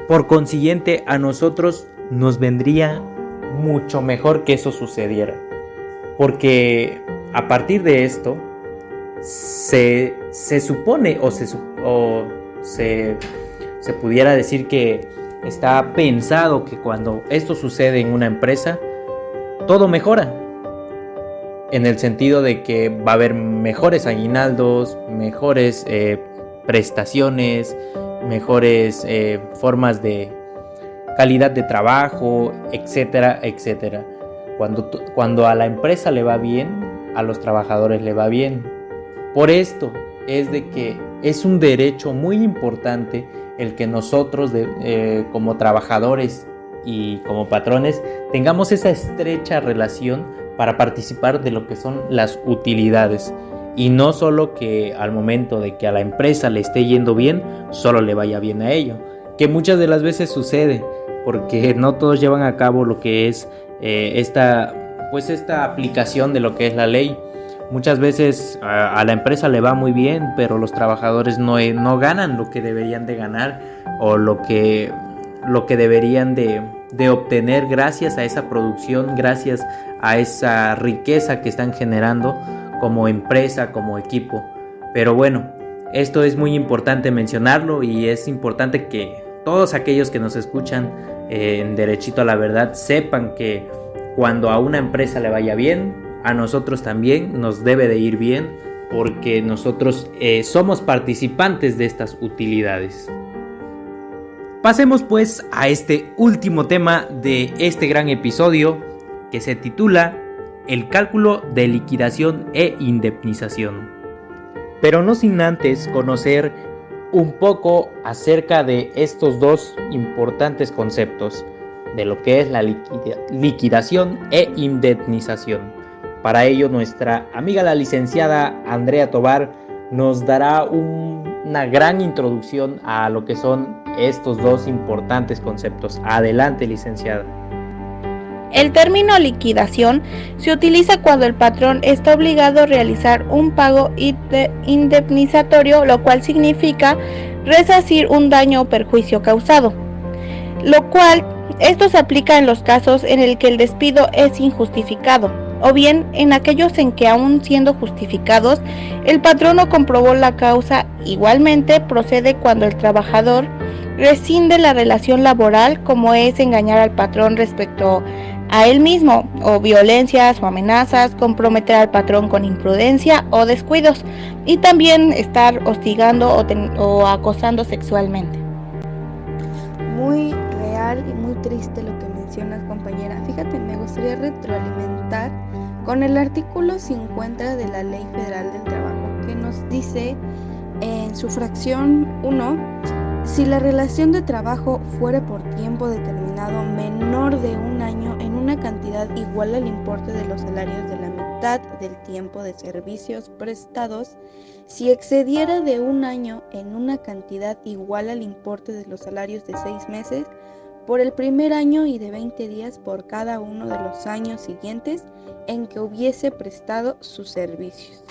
por consiguiente a nosotros nos vendría mucho mejor que eso sucediera, porque a partir de esto se supone o se pudiera decir que está pensado que cuando esto sucede en una empresa, todo mejora, en el sentido de que va a haber mejores aguinaldos, mejores prestaciones, mejores formas de calidad de trabajo, etcétera, etcétera. Cuando a la empresa le va bien, a los trabajadores le va bien. Por esto es de que es un derecho muy importante el que nosotros como trabajadores y como patrones tengamos esa estrecha relación para participar de lo que son las utilidades, y no solo que al momento de que a la empresa le esté yendo bien, solo le vaya bien a ello, que muchas de las veces sucede porque no todos llevan a cabo lo que es esta aplicación de lo que es la ley. Muchas veces a la empresa le va muy bien, pero los trabajadores no ganan lo que deberían de ganar o lo que deberían de obtener gracias a esa producción, gracias a esa riqueza que están generando como empresa, como equipo. Pero bueno, esto es muy importante mencionarlo, y es importante que todos aquellos que nos escuchan en Derechito a la Verdad sepan que cuando a una empresa le vaya bien, a nosotros también nos debe de ir bien, porque nosotros somos participantes de estas utilidades. Pasemos pues a este último tema de este gran episodio, que se titula El cálculo de liquidación e indemnización. Pero no sin antes conocer un poco acerca de estos dos importantes conceptos, de lo que es la liquidación e indemnización. Para ello, nuestra amiga la licenciada Andrea Tobar nos dará una gran introducción a lo que son estos dos importantes conceptos. Adelante, licenciada. El término liquidación se utiliza cuando el patrón está obligado a realizar un pago indemnizatorio, lo cual significa resarcir un daño o perjuicio causado, lo cual esto se aplica en los casos en el que el despido es injustificado, o bien en aquellos en que, aun siendo justificados, el patrón no comprobó la causa. Igualmente procede cuando el trabajador rescinde la relación laboral, como es engañar al patrón respecto a él mismo, o violencias o amenazas, comprometer al patrón con imprudencia o descuidos, y también estar hostigando o acosando sexualmente. Muy real y muy triste lo que mencionas, compañera. Fíjate, me gustaría retroalimentar con el artículo 50 de la Ley Federal del Trabajo, que nos dice en su fracción 1: si la relación de trabajo fuere por tiempo determinado menor de un año en una cantidad igual al importe de los salarios de la mitad del tiempo de servicios prestados, si excediera de un año en una cantidad igual al importe de los salarios de 6 meses por el primer año y de 20 días por cada uno de los años siguientes en que hubiese prestado sus servicios.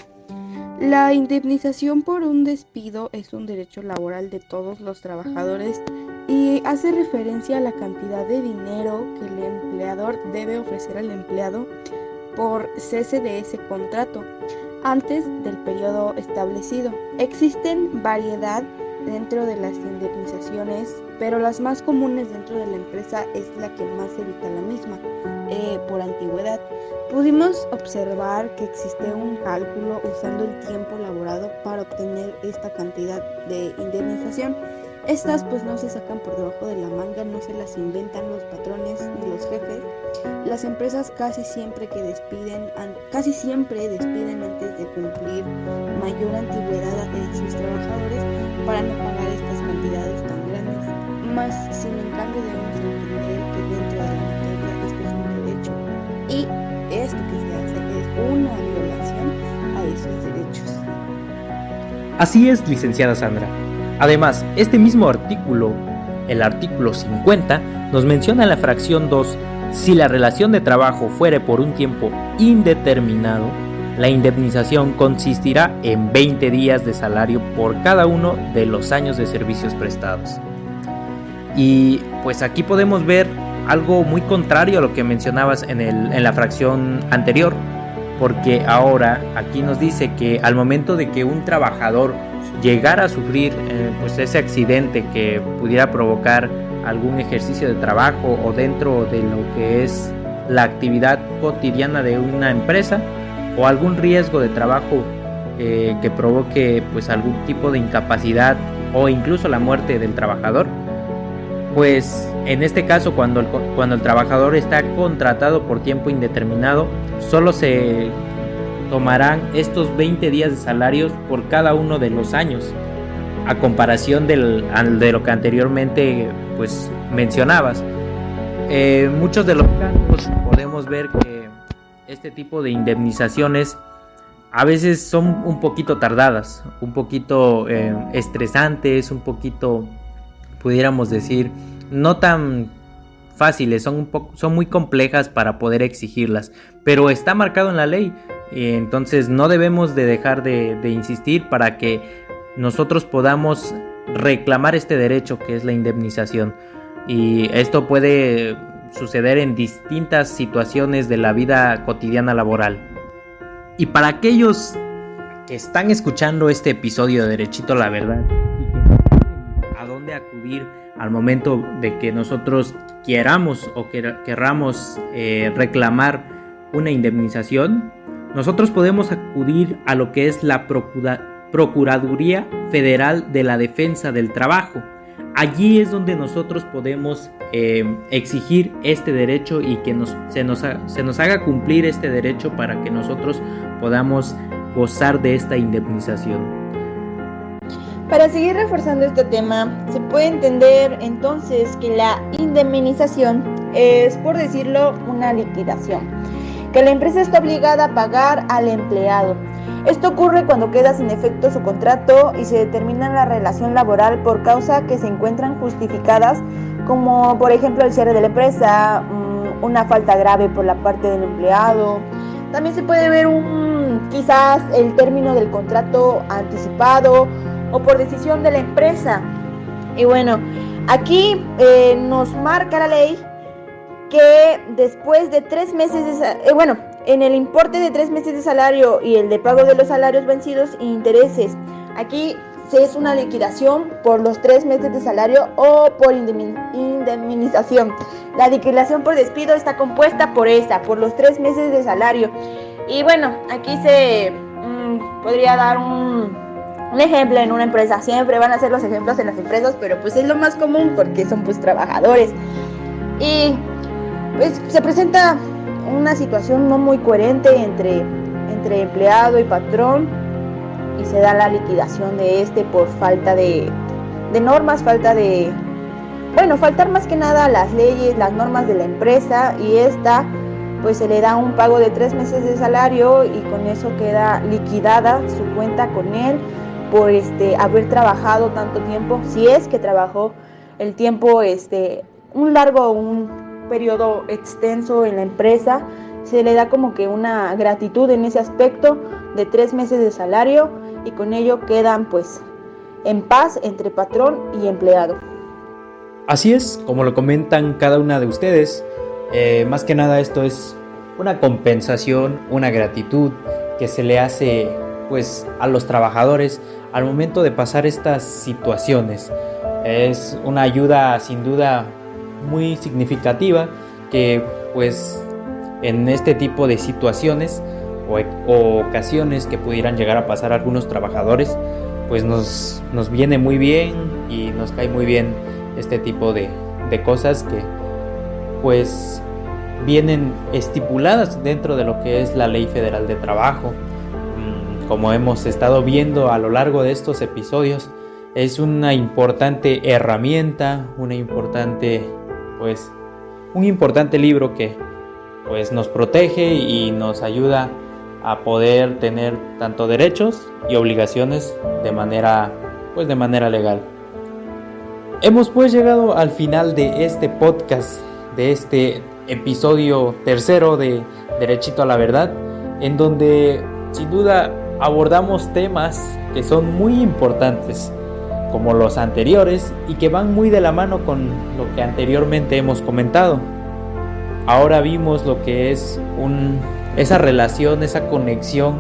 La indemnización por un despido es un derecho laboral de todos los trabajadores y hace referencia a la cantidad de dinero que el empleador debe ofrecer al empleado por cese de ese contrato antes del periodo establecido. Existen variedad dentro de las indemnizaciones, pero las más comunes dentro de la empresa es la que más evita la misma. Por antigüedad, pudimos observar que existe un cálculo usando el tiempo laborado para obtener esta cantidad de indemnización. Estas pues no se sacan por debajo de la manga, no se las inventan los patrones ni los jefes. Las empresas casi siempre despiden antes de cumplir mayor antigüedad de sus trabajadores para no pagar estas cantidades tan grandes. Más sin en cambio debemos entender que dentro de la materia esto es un derecho, y esto que se hace es una violación a esos derechos. Así es, licenciada Sandra. Además, este mismo artículo, el artículo 50, nos menciona en la fracción 2: si la relación de trabajo fuere por un tiempo indeterminado, la indemnización consistirá en 20 días de salario por cada uno de los años de servicios prestados. Y pues aquí podemos ver algo muy contrario a lo que mencionabas en la fracción anterior, porque ahora aquí nos dice que al momento de que un trabajador llegara a sufrir pues ese accidente que pudiera provocar algún ejercicio de trabajo o dentro de lo que es la actividad cotidiana de una empresa, o algún riesgo de trabajo que provoque pues algún tipo de incapacidad o incluso la muerte del trabajador, pues en este caso cuando el trabajador está contratado por tiempo indeterminado, solo se tomarán estos 20 días de salarios por cada uno de los años, a comparación de lo que anteriormente pues mencionabas. Muchos de los casos podemos ver que este tipo de indemnizaciones a veces son un poquito tardadas, un poquito estresantes, un poquito, pudiéramos decir, no tan fáciles, son muy complejas para poder exigirlas, pero está marcado en la ley, entonces no debemos de dejar de insistir para que nosotros podamos reclamar este derecho que es la indemnización. Y esto puede suceder en distintas situaciones de la vida cotidiana laboral. Y para aquellos que están escuchando este episodio de Derechito a la Verdad y que no saben a dónde acudir al momento de que nosotros queramos o querramos reclamar una indemnización, nosotros podemos acudir a lo que es la Procuraduría Federal de la Defensa del Trabajo. Allí es donde nosotros podemos exigir este derecho y que se nos haga cumplir este derecho para que nosotros podamos gozar de esta indemnización. Para seguir reforzando este tema, se puede entender entonces que la indemnización es, por decirlo, una liquidación, que la empresa está obligada a pagar al empleado. Esto ocurre cuando queda sin efecto su contrato y se determina la relación laboral por causa que se encuentran justificadas, como por ejemplo el cierre de la empresa, una falta grave por la parte del empleado. También se puede ver quizás el término del contrato anticipado o por decisión de la empresa. Y bueno, aquí nos marca la ley que después de 3 meses en el importe de 3 meses de salario y el de pago de los salarios vencidos e intereses, aquí es una liquidación por los 3 meses de salario o por indemnización. La liquidación por despido está compuesta por los 3 meses de salario. Y bueno, aquí se podría dar un ejemplo en una empresa. Siempre van a ser los ejemplos en las empresas, pero pues es lo más común porque son pues trabajadores. Y pues se presenta una situación no muy coherente entre empleado y patrón y se da la liquidación de por falta de normas, faltar más que nada a las leyes, las normas de la empresa, y pues se le da un pago de 3 meses de salario y con eso queda liquidada su cuenta con él por haber trabajado tanto tiempo, si es que trabajó el tiempo un periodo extenso en la empresa. Se le da como que una gratitud en ese aspecto de 3 meses de salario y con ello quedan pues en paz entre patrón y empleado. Así es, como lo comentan cada una de ustedes, más que nada esto es una compensación, una gratitud que se le hace pues a los trabajadores al momento de pasar estas situaciones. Es una ayuda sin duda muy significativa que pues en este tipo de situaciones o ocasiones que pudieran llegar a pasar a algunos trabajadores, pues nos viene muy bien y nos cae muy bien este tipo de cosas que pues vienen estipuladas dentro de lo que es la Ley Federal de Trabajo. Como hemos estado viendo a lo largo de estos episodios, es una importante herramienta, un importante libro que pues nos protege y nos ayuda a poder tener tanto derechos y obligaciones de manera legal. Hemos pues llegado al final de este podcast, de este episodio 3 de Derechito a la Verdad, en donde sin duda abordamos temas que son muy importantes como los anteriores y que van muy de la mano con lo que anteriormente hemos comentado. Ahora vimos lo que es esa relación, esa conexión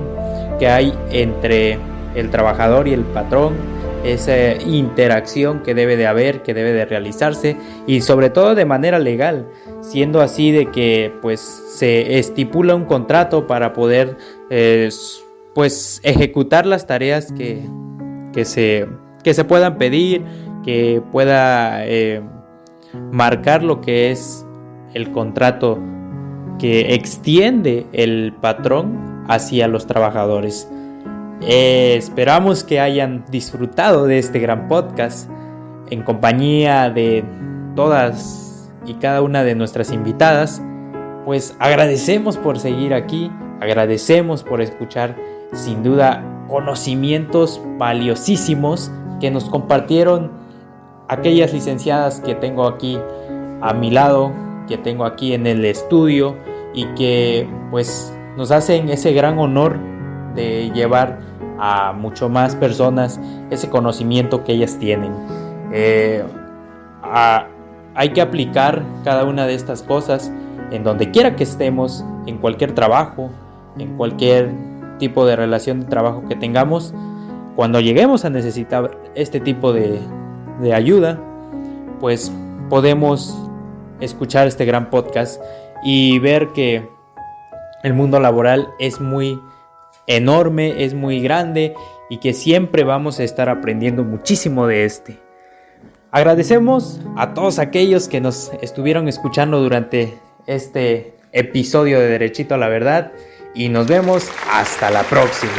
que hay entre el trabajador y el patrón, esa interacción que debe de haber, que debe de realizarse y sobre todo de manera legal, siendo así de que pues se estipula un contrato para poder pues ejecutar las tareas que se puedan pedir, que pueda marcar lo que es el contrato que extiende el patrón hacia los trabajadores. Esperamos que hayan disfrutado de este gran podcast en compañía de todas y cada una de nuestras invitadas. Pues agradecemos por seguir aquí, agradecemos por escuchar, sin duda, conocimientos valiosísimos que nos compartieron aquellas licenciadas que tengo aquí a mi lado, que tengo aquí en el estudio, y que pues nos hacen ese gran honor de llevar a mucho más personas ese conocimiento que ellas tienen. Hay que aplicar cada una de estas cosas en donde quiera que estemos, en cualquier trabajo, en cualquier tipo de relación de trabajo que tengamos. Cuando lleguemos a necesitar este tipo de ayuda, pues podemos escuchar este gran podcast y ver que el mundo laboral es muy enorme, es muy grande, y que siempre vamos a estar aprendiendo muchísimo de este. Agradecemos a todos aquellos que nos estuvieron escuchando durante este episodio de Derechito a la Verdad, y nos vemos hasta la próxima.